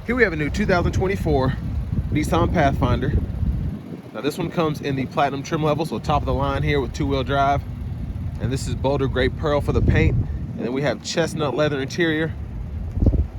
Here we have a new 2024 Nissan Pathfinder. Now this one comes in the Platinum trim level, so top of the line here with two-wheel drive. And this is Boulder Gray Pearl for the paint. And then we have chestnut leather interior.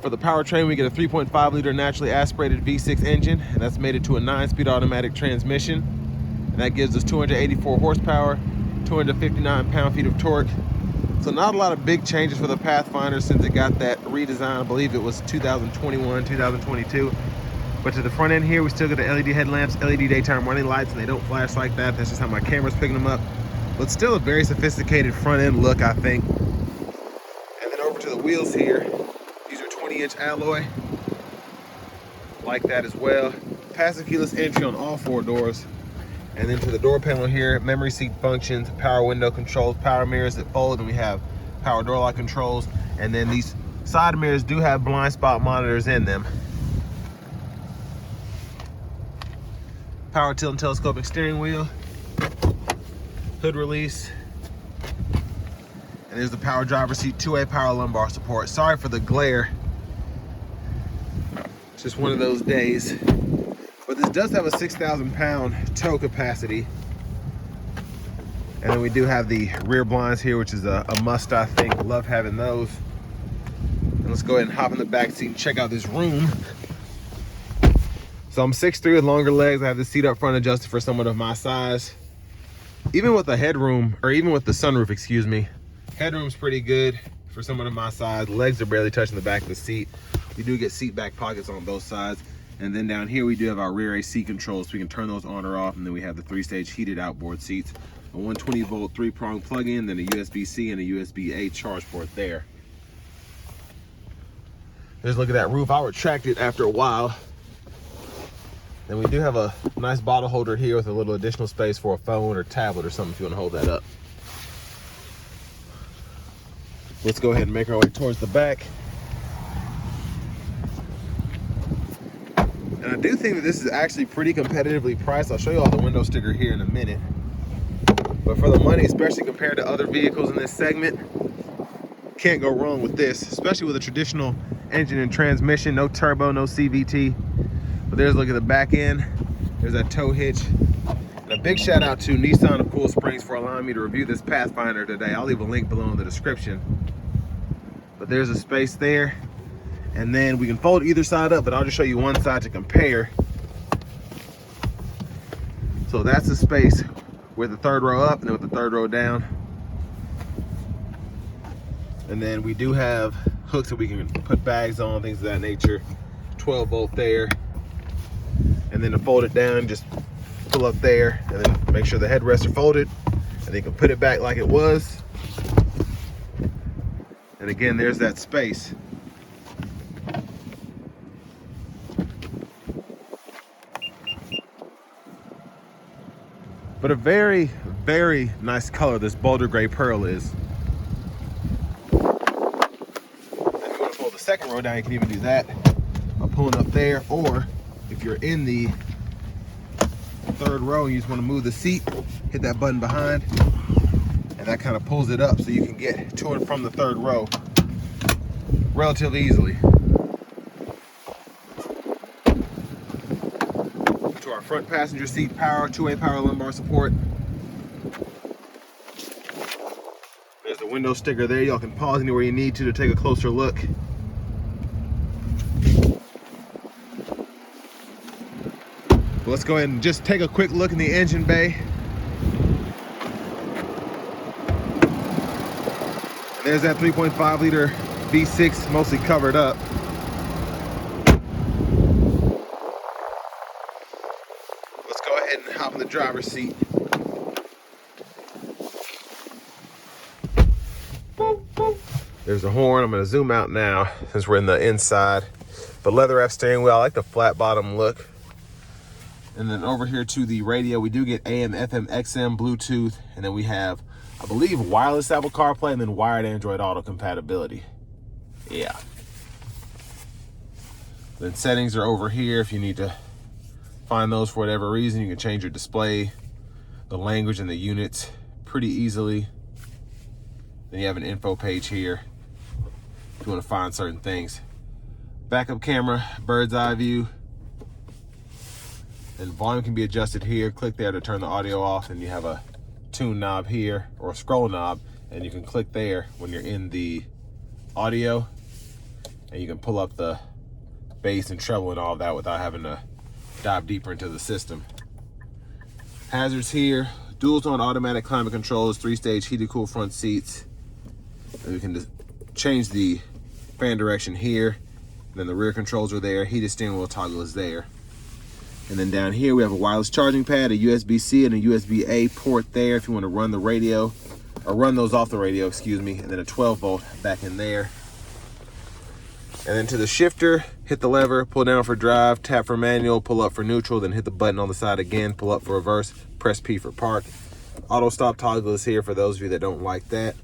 For the powertrain, we get a 3.5 liter naturally aspirated V6 engine, and that's mated to a 9-speed automatic transmission. And that gives us 284 horsepower, 259 pound-feet of torque. So not a lot of big changes for the Pathfinder since it got that redesign. I believe it was 2021, 2022. But to the front end here, we still get the LED headlamps, LED daytime running lights, and they don't flash like that. That's just how my camera's picking them up. But still a very sophisticated front end look, I think. And then over to the wheels here. These are 20-inch alloy. Like that as well. Passive keyless entry on all four doors. And then to the door panel here, memory seat functions, power window controls, power mirrors that fold, and we have power door lock controls. And then these side mirrors do have blind spot monitors in them. Power tilt and telescopic steering wheel. Hood release. And there's the power driver seat, two-way power lumbar support. Sorry for the glare. It's just one of those days. But this does have a 6,000 pound tow capacity. And then we do have the rear blinds here, which is a must, I think. Love having those. And let's go ahead and hop in the back seat and check out this room. So I'm 6'3" with longer legs. I have the seat up front adjusted for someone of my size. Even with the headroom, or even with the sunroof, excuse me, headroom's pretty good for someone of my size. Legs are barely touching the back of the seat. We do get seat back pockets on both sides. And then down here, we do have our rear AC controls, so we can turn those on or off. And then we have the 3-stage heated outboard seats, a 120-volt 3-prong plug-in, then a USB-C and a USB-A charge port there. Let's look at that roof. I'll retract it after a while. Then we do have a nice bottle holder here with a little additional space for a phone or tablet or something if you want to hold that up. Let's go ahead and make our way towards the back. And I do think that this is actually pretty competitively priced. I'll show you all the window sticker here in a minute. But for the money, especially compared to other vehicles in this segment, can't go wrong with this, especially with a traditional engine and transmission, no turbo, no CVT. But there's a look at the back end. There's that tow hitch. And a big shout out to Nissan of Cool Springs for allowing me to review this Pathfinder today. I'll leave a link below in the description. But there's a space there. And then we can fold either side up, but I'll just show you one side to compare. So that's the space with the third row up and then with the third row down. And then we do have hooks that we can put bags on, things of that nature. 12-volt there. And then to fold it down, just pull up there and then make sure the headrests are folded. And then you can put it back like it was. And again, there's that space. But a very, very nice color this Boulder Gray Pearl is. If you want to pull the second row down, you can even do that by pulling up there. Or if you're in the third row and you just want to move the seat, hit that button behind, and that kind of pulls it up so you can get to and from the third row relatively easily. To our front passenger seat power, two-way power lumbar support. There's the window sticker there. Y'all can pause anywhere you need to take a closer look. Let's go ahead and just take a quick look in the engine bay. And there's that 3.5 liter V6 mostly covered up. Let's go ahead and hop in the driver's seat. There's the horn. I'm going to zoom out now since we're in the inside. The leather wrap steering wheel. I like the flat bottom look. And then over here to the radio, we do get AM, FM, XM, Bluetooth, and then we have, I believe, wireless Apple CarPlay and then wired Android Auto compatibility. Yeah. Then settings are over here. If you need to find those for whatever reason, you can change your display, the language, and the units pretty easily. Then you have an info page here if you want to find certain things. Backup camera, bird's eye view. And volume can be adjusted here. Click there to turn the audio off, and you have a tune knob here, or a scroll knob, and you can click there when you're in the audio, and you can pull up the bass and treble and all of that without having to dive deeper into the system. Hazards here, dual tone automatic climate controls, 3-stage heated cool front seats. And we can just change the fan direction here. And then the rear controls are there. Heated steering wheel toggle is there. And then down here we have a wireless charging pad, a USB-C and a USB-A port there if you want to run the radio, or run those off the radio, excuse me, and then a 12-volt back in there. And then to the shifter, hit the lever, pull down for drive, tap for manual, pull up for neutral, then hit the button on the side again, pull up for reverse, press P for park. Auto stop toggle is here for those of you that don't like that.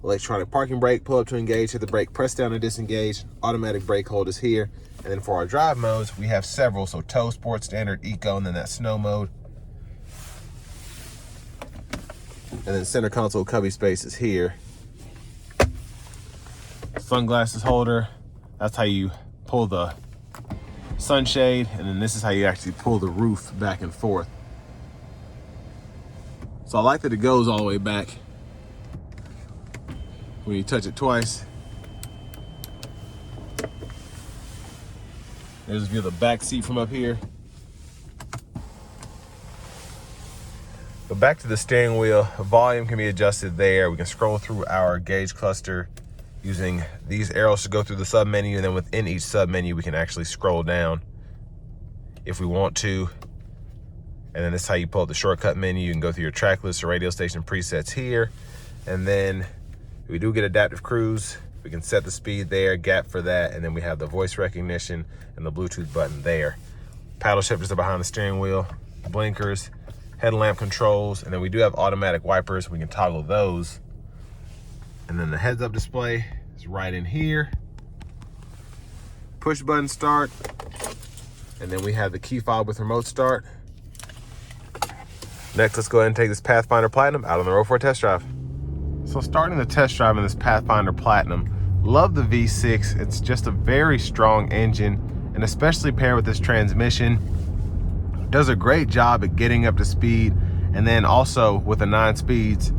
Electronic parking brake, pull up to engage, hit the brake, press down to disengage. Automatic brake hold is here. And then for our drive modes, we have several. So tow, sport, standard, eco, and then that snow mode. And then center console cubby space is here. Sunglasses holder. That's how you pull the sunshade. And then this is how you actually pull the roof back and forth. So I like that it goes all the way back. When you touch it twice. There's a view of the back seat from up here. But back to the steering wheel, volume can be adjusted there. We can scroll through our gauge cluster using these arrows to go through the sub menu, and then within each sub menu we can actually scroll down if we want to. And then this is how you pull up the shortcut menu. You can go through your track list or radio station presets here. And then we do get adaptive cruise. We can set the speed there, gap for that, and then we have the voice recognition and the Bluetooth button there. Paddle shifters are behind the steering wheel, blinkers, headlamp controls, and then we do have automatic wipers. We can toggle those. And then the heads-up display is right in here. Push button start, and then we have the key fob with remote start. Next, let's go ahead and take this Pathfinder Platinum out on the road for a test drive. So starting the test drive in this Pathfinder Platinum, love the V6. It's just a very strong engine, and especially paired with this transmission, does a great job at getting up to speed. And then also with the 9 speeds,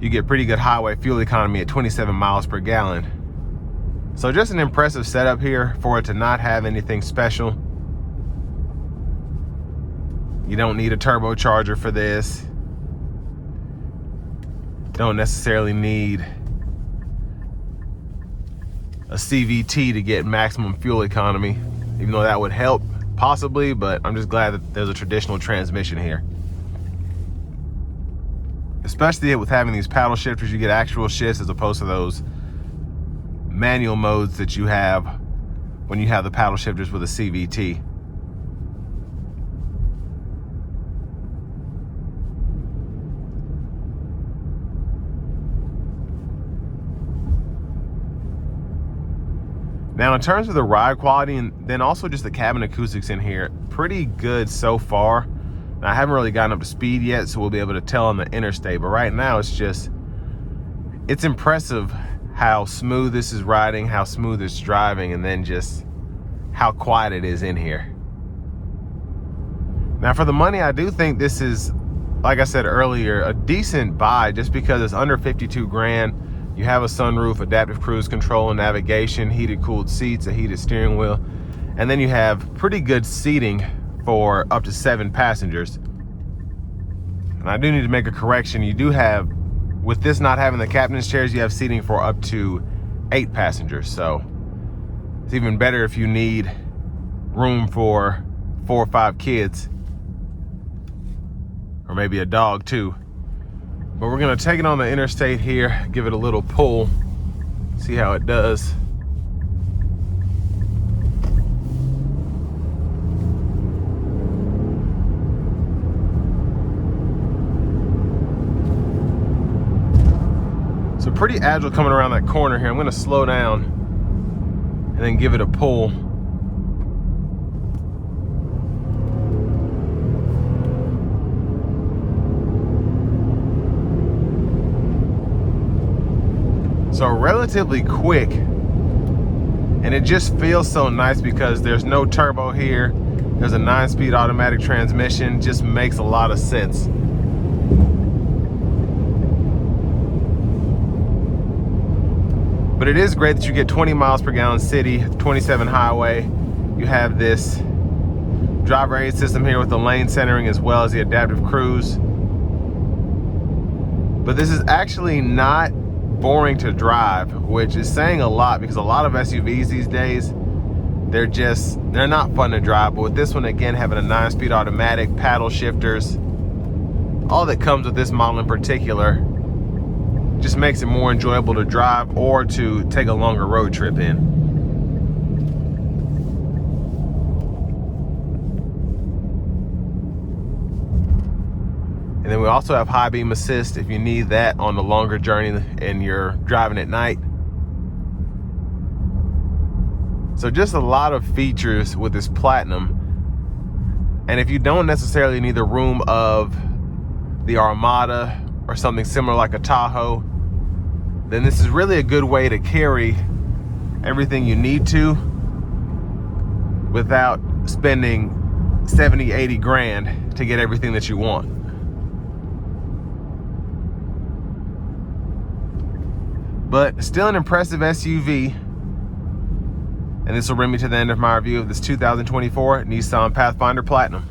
you get pretty good highway fuel economy at 27 miles per gallon. So just an impressive setup here for it to not have anything special. You don't need a turbocharger for this. Don't necessarily need a CVT to get maximum fuel economy, even though that would help possibly, but I'm just glad that there's a traditional transmission here. Especially with having these paddle shifters, you get actual shifts as opposed to those manual modes that you have when you have the paddle shifters with a CVT. Now in terms of the ride quality and then also just the cabin acoustics in here, pretty good so far. Now, I haven't really gotten up to speed yet, so we'll be able to tell on the interstate, but right now it's impressive how smooth this is riding, how smooth it's driving, and then just how quiet it is in here. Now for the money, I do think this is, like I said earlier, a decent buy just because it's under 52 grand. You have a sunroof, adaptive cruise control and navigation, heated cooled seats, a heated steering wheel, and then you have pretty good seating for up to 7 passengers. And I do need to make a correction. You do have, with this not having the captain's chairs, you have seating for up to 8 passengers. So it's even better if you need room for 4 or 5 kids, or maybe a dog too. But we're gonna take it on the interstate here, give it a little pull, see how it does. So pretty agile coming around that corner here. I'm gonna slow down and then give it a pull. So relatively quick And it just feels so nice because there's no turbo here. There's a 9-speed automatic transmission. Just makes a lot of sense. But it is great that you get 20 miles per gallon city, 27 highway. You have this driver aid system here with the lane centering as well as the adaptive cruise. But this is actually not boring to drive, which is saying a lot because a lot of SUVs these days, they're not fun to drive. But with this one, again, having a 9-speed automatic, paddle shifters, all that comes with this model in particular just makes it more enjoyable to drive or to take a longer road trip in. And then we also have high beam assist if you need that on the longer journey and you're driving at night. So just a lot of features with this Platinum. And if you don't necessarily need the room of the Armada or something similar like a Tahoe, then this is really a good way to carry everything you need to without spending 70, 80 grand to get everything that you want. But still an impressive SUV. And this will bring me to the end of my review of this 2024 Nissan Pathfinder Platinum.